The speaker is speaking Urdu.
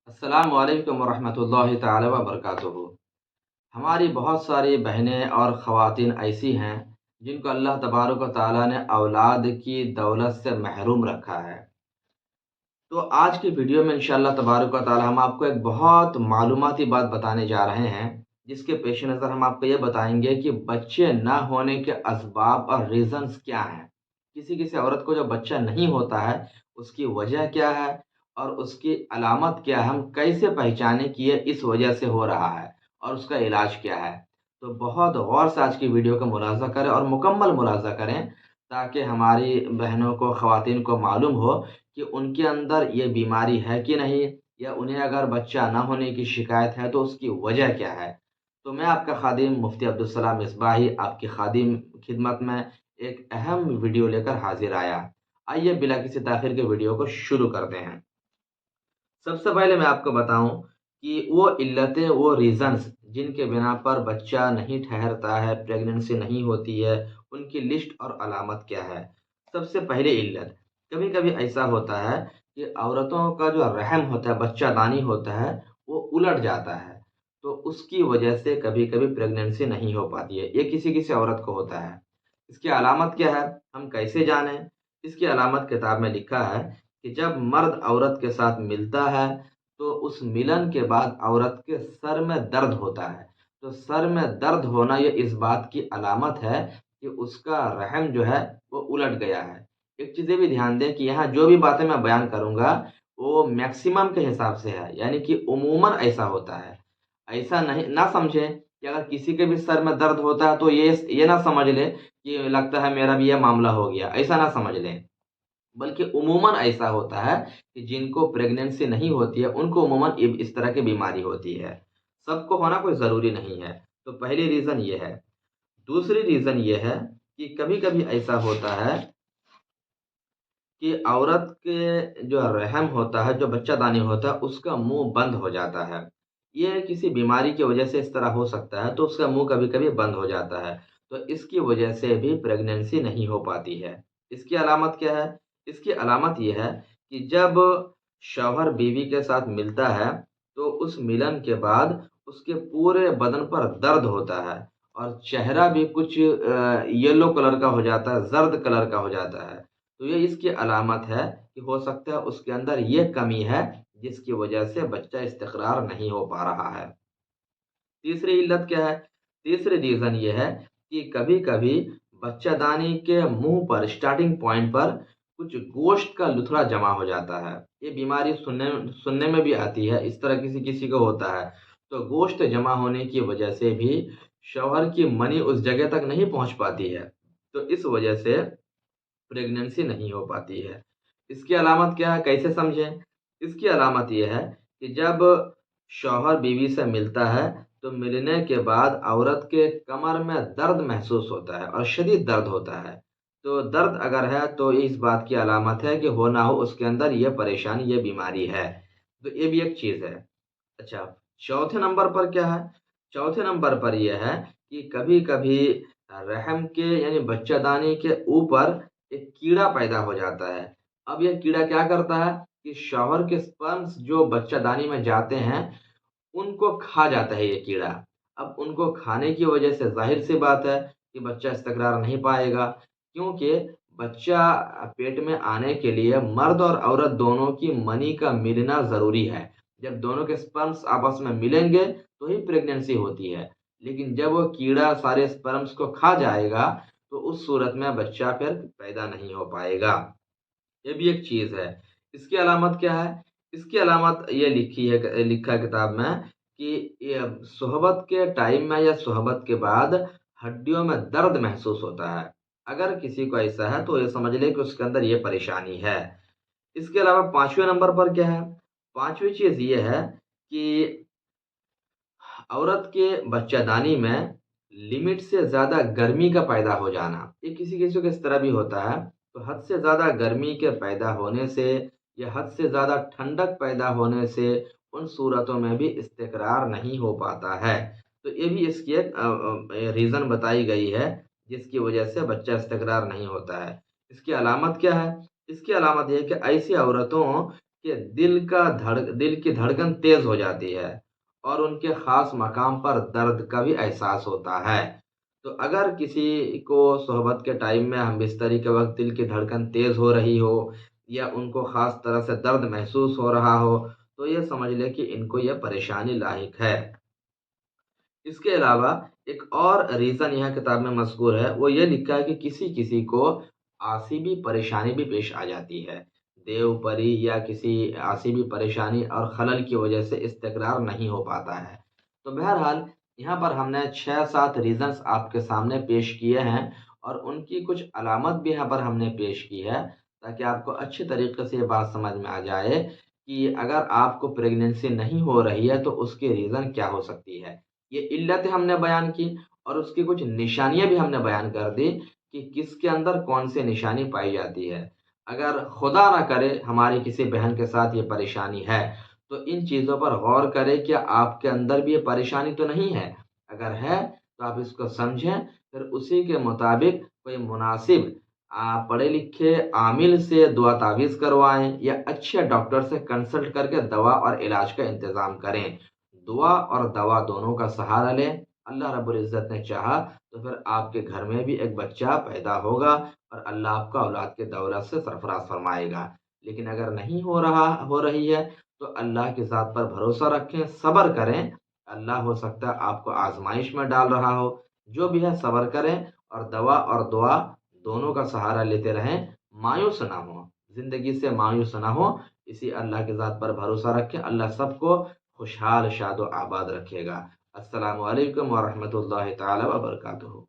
السلام علیکم ورحمۃ اللہ تعالی وبرکاتہ۔ ہماری بہت ساری بہنیں اور خواتین ایسی ہیں جن کو اللہ تبارک و تعالیٰ نے اولاد کی دولت سے محروم رکھا ہے۔ تو آج کی ویڈیو میں انشاءاللہ تبارک و تعالیٰ ہم آپ کو ایک بہت معلوماتی بات بتانے جا رہے ہیں، جس کے پیش نظر ہم آپ کو یہ بتائیں گے کہ بچے نہ ہونے کے اسباب اور ریزنز کیا ہیں۔ کسی عورت کو جو بچہ نہیں ہوتا ہے اس کی وجہ کیا ہے اور اس کی علامت کیا ہے، ہم کیسے پہچانیں کہ یہ اس وجہ سے ہو رہا ہے اور اس کا علاج کیا ہے۔ تو بہت غور سے آج کی ویڈیو کا ملاحظہ کریں اور مکمل ملاحظہ کریں تاکہ ہماری بہنوں کو، خواتین کو معلوم ہو کہ ان کے اندر یہ بیماری ہے کہ نہیں، یا انہیں اگر بچہ نہ ہونے کی شکایت ہے تو اس کی وجہ کیا ہے۔ تو میں آپ کا خادم مفتی عبدالسلام مصباحی آپ کی خادم خدمت میں ایک اہم ویڈیو لے کر حاضر آیا۔ آئیے بلا کسی تاخیر کے ویڈیو کو شروع کرتے ہیں۔ سب سے پہلے میں آپ کو بتاؤں کہ وہ علتیں، وہ ریزنز جن کے بنا پر بچہ نہیں ٹھہرتا ہے، پریگننسی نہیں ہوتی ہے، ان کی لسٹ اور علامت کیا ہے۔ سب سے پہلی علت، کبھی کبھی ایسا ہوتا ہے کہ عورتوں کا جو رحم ہوتا ہے، بچہ دانی ہوتا ہے، وہ الٹ جاتا ہے، تو اس کی وجہ سے کبھی کبھی پریگننسی نہیں ہو پاتی ہے۔ یہ کسی عورت کو ہوتا ہے۔ اس کی علامت کیا ہے، ہم کیسے جانیں؟ اس کی علامت کتاب میں لکھا ہے کہ جب مرد عورت کے ساتھ ملتا ہے تو اس ملن کے بعد عورت کے سر میں درد ہوتا ہے۔ تو سر میں درد ہونا یہ اس بات کی علامت ہے کہ اس کا رحم جو ہے وہ الٹ گیا ہے۔ ایک چیز یہ بھی دھیان دیں کہ یہاں جو بھی باتیں میں بیان کروں گا وہ میکسیمم کے حساب سے ہے، یعنی کہ عموماً ایسا ہوتا ہے۔ ایسا نہیں نہ سمجھیں کہ اگر کسی کے بھی سر میں درد ہوتا ہے تو یہ نہ سمجھ لے کہ لگتا ہے میرا بھی یہ معاملہ ہو گیا، ایسا نہ سمجھ لیں۔ بلکہ عموماً ایسا ہوتا ہے کہ جن کو پریگننسی نہیں ہوتی ہے ان کو عموماً اس طرح کی بیماری ہوتی ہے۔ سب کو ہونا کوئی ضروری نہیں ہے۔ تو پہلی ریزن یہ ہے۔ دوسری ریزن یہ ہے کہ کبھی کبھی ایسا ہوتا ہے کہ عورت کے جو رحم ہوتا ہے، جو بچہ دانی ہوتا ہے، اس کا منہ بند ہو جاتا ہے۔ یہ کسی بیماری کی وجہ سے اس طرح ہو سکتا ہے، تو اس کا منہ کبھی کبھی بند ہو جاتا ہے، تو اس کی وجہ سے بھی پریگننسی نہیں ہو پاتی ہے۔ اس کی علامت کیا ہے؟ اس کی علامت یہ ہے کہ جب شوہر بیوی کے ساتھ ملتا ہے تو اس ملن کے بعد اس کے پورے بدن پر درد ہوتا ہے اور چہرہ بھی کچھ یلو کلر کا ہو جاتا ہے، زرد کلر کا ہو جاتا ہے۔ تو یہ اس کی علامت ہے کہ ہو سکتا ہے اس کے اندر یہ کمی ہے جس کی وجہ سے بچہ استقرار نہیں ہو پا رہا ہے۔ تیسری علت کیا ہے؟ تیسری ریزن یہ ہے کہ کبھی کبھی بچہ دانی کے منہ پر، اسٹارٹنگ پوائنٹ پر کچھ گوشت کا لتھڑا جمع ہو جاتا ہے۔ یہ بیماری سننے میں بھی آتی ہے، اس طرح کسی کو ہوتا ہے۔ تو گوشت جمع ہونے کی وجہ سے بھی شوہر کی منی اس جگہ تک نہیں پہنچ پاتی ہے، تو اس وجہ سے پریگننسی نہیں ہو پاتی ہے۔ اس کی علامت کیا ہے، کیسے سمجھیں؟ اس کی علامت یہ ہے کہ جب شوہر بیوی سے ملتا ہے تو ملنے کے بعد عورت کے کمر میں درد محسوس ہوتا ہے اور شدید درد ہوتا ہے۔ تو درد اگر ہے تو اس بات کی علامت ہے کہ ہو نہ ہو اس کے اندر یہ پریشانی، یہ بیماری ہے۔ تو یہ بھی ایک چیز ہے۔ اچھا، چوتھے نمبر پر کیا ہے؟ چوتھے نمبر پر یہ ہے کہ کبھی کبھی رحم کے یعنی بچہ دانی کے اوپر ایک کیڑا پیدا ہو جاتا ہے۔ اب یہ کیڑا کیا کرتا ہے کہ شوہر کے سپرمز جو بچہ دانی میں جاتے ہیں ان کو کھا جاتا ہے یہ کیڑا۔ اب ان کو کھانے کی وجہ سے ظاہر سی بات ہے کہ بچہ استقرار نہیں پائے گا، کیونکہ بچہ پیٹ میں آنے کے لیے مرد اور عورت دونوں کی منی کا ملنا ضروری ہے۔ جب دونوں کے سپرمز آپس میں ملیں گے تو ہی پریگننسی ہوتی ہے، لیکن جب وہ کیڑا سارے سپرمز کو کھا جائے گا تو اس صورت میں بچہ پھر پیدا نہیں ہو پائے گا۔ یہ بھی ایک چیز ہے۔ اس کی علامت کیا ہے؟ اس کی علامت یہ لکھا ہے کتاب میں کہ یہ صحبت کے ٹائم میں یا صحبت کے بعد ہڈیوں میں درد محسوس ہوتا ہے۔ اگر کسی کو ایسا ہے تو یہ سمجھ لے کہ اس کے اندر یہ پریشانی ہے۔ اس کے علاوہ پانچویں نمبر پر کیا ہے؟ پانچویں چیز یہ ہے کہ عورت کے بچہ دانی میں لمٹ سے زیادہ گرمی کا پیدا ہو جانا۔ یہ کسی کو اس طرح بھی ہوتا ہے۔ تو حد سے زیادہ گرمی کے پیدا ہونے سے یا حد سے زیادہ ٹھنڈک پیدا ہونے سے ان صورتوں میں بھی استقرار نہیں ہو پاتا ہے۔ تو یہ بھی اس کی ایک ریزن بتائی گئی ہے جس کی وجہ سے بچہ استقرار نہیں ہوتا ہے۔ اس کی علامت کیا ہے؟ اس کی علامت یہ ہے کہ ایسی عورتوں کہ دل کی دھڑکن تیز ہو جاتی ہے اور ان کے خاص مقام پر درد کا بھی احساس ہوتا ہے۔ تو اگر کسی کو صحبت کے ٹائم میں ہم بستری کے وقت دل کی دھڑکن تیز ہو رہی ہو یا ان کو خاص طرح سے درد محسوس ہو رہا ہو تو یہ سمجھ لے کہ ان کو یہ پریشانی لاحق ہے۔ اس کے علاوہ ایک اور ریزن یہاں کتاب میں مذکور ہے، وہ یہ لکھا ہے کہ کسی کسی کو عصبی پریشانی بھی پیش آ جاتی ہے، دیو پری یا کسی عصبی پریشانی اور خلل کی وجہ سے استقرار نہیں ہو پاتا ہے۔ تو بہرحال یہاں پر ہم نے 6-7 ریزنز آپ کے سامنے پیش کیے ہیں اور ان کی کچھ علامت بھی یہاں پر ہم نے پیش کی ہے تاکہ آپ کو اچھے طریقے سے یہ بات سمجھ میں آ جائے کہ اگر آپ کو پریگننسی نہیں ہو رہی ہے تو اس کی ریزن کیا ہو سکتی ہے۔ یہ علتیں ہم نے بیان کی اور اس کی کچھ نشانیاں بھی ہم نے بیان کر دی کہ کس کے اندر کون سی نشانی پائی جاتی ہے۔ اگر خدا نہ کرے ہماری کسی بہن کے ساتھ یہ پریشانی ہے تو ان چیزوں پر غور کرے کہ آپ کے اندر بھی یہ پریشانی تو نہیں ہے۔ اگر ہے تو آپ اس کو سمجھیں، پھر اسی کے مطابق کوئی مناسب پڑھے لکھے عامل سے دعا تعویذ کروائیں یا اچھے ڈاکٹر سے کنسلٹ کر کے دوا اور علاج کا انتظام کریں۔ دعا اور دوا دونوں کا سہارا لیں۔ اللہ رب العزت نے چاہا تو پھر آپ کے گھر میں بھی ایک بچہ پیدا ہوگا اور اللہ آپ کا اولاد کے دولت سے سرفراز فرمائے گا۔ لیکن اگر نہیں ہو رہی ہے تو اللہ کی ذات پر بھروسہ رکھیں، صبر کریں۔ اللہ ہو سکتا ہے آپ کو آزمائش میں ڈال رہا ہو، جو بھی ہے صبر کریں اور دوا اور دعا دونوں کا سہارا لیتے رہیں، مایوس نہ ہوں، زندگی سے مایوس نہ ہوں، اسی اللہ کی ذات پر بھروسہ رکھیں۔ اللہ سب کو خوشحال شاد و آباد رکھے گا۔ السلام علیکم ورحمۃ اللہ تعالی وبرکاتہ۔